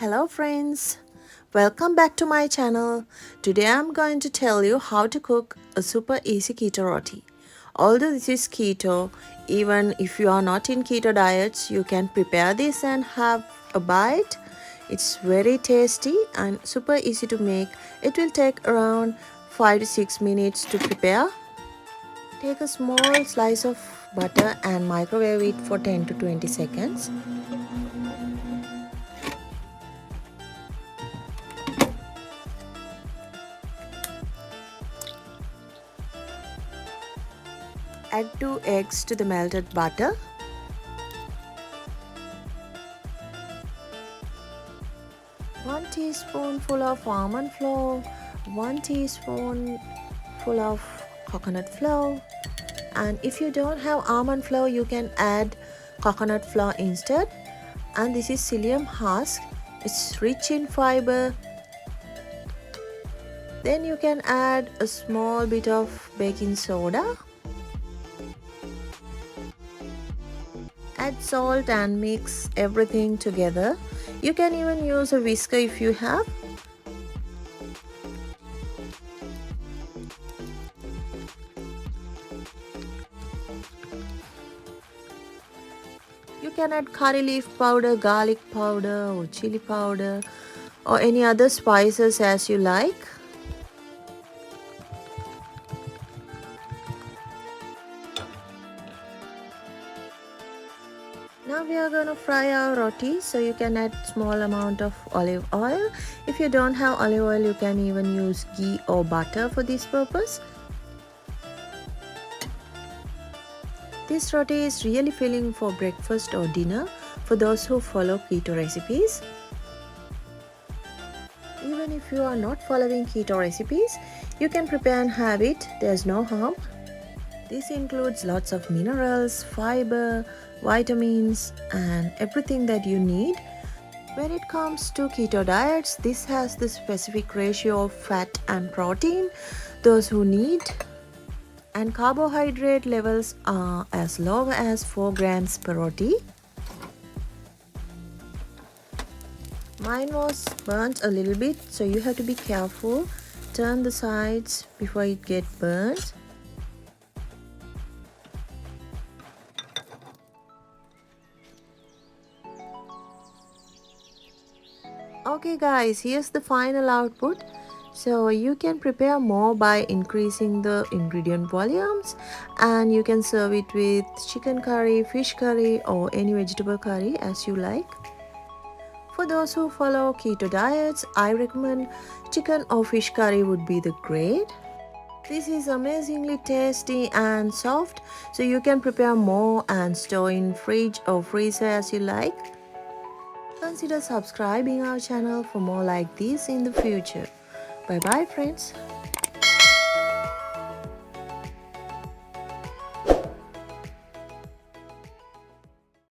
Hello friends, welcome back to my channel. Today I'm going to tell you how to cook a super easy keto roti. Although this is keto, even if you are not in keto diets, you can prepare this and have a bite. It's very tasty and super easy to make. It will take around 5 to 6 minutes to prepare. Take a small slice of butter and microwave it for 10 to 20 seconds. Add 2 eggs to the melted butter. One teaspoonful of almond flour, 1 teaspoonful of coconut flour, and if you don't have almond flour you can add coconut flour instead. And this is psyllium husk. It's rich in fiber. Then you can add a small bit of baking soda. Add salt and mix everything together. You can even use a whisker if you have. You can add curry leaf powder, garlic powder, or chili powder, or any other spices as you like. Now we are going to fry our roti, so you can add small amount of olive oil. If you don't have olive oil, you can even use ghee or butter for this purpose. This roti is really filling for breakfast or dinner for those who follow keto recipes. Even if you are not following keto recipes, you can prepare and have it. There's no harm. This includes lots of minerals, fiber, vitamins, and everything that you need. When it comes to keto diets, this has the specific ratio of fat and protein those who need, and carbohydrate levels are as low as 4 grams per roti. Mine was burnt a little bit, so you have to be careful. Turn the sides before it gets burnt. Okay guys, here's the final output. So you can prepare more by increasing the ingredient volumes, and you can serve it with chicken curry, fish curry, or any vegetable curry as you like. For those who follow keto diets, I recommend chicken or fish curry would be the great. This is amazingly tasty and soft, so you can prepare more and store in fridge or freezer as you like. Consider subscribing our channel for more like this in the future. Bye bye friends.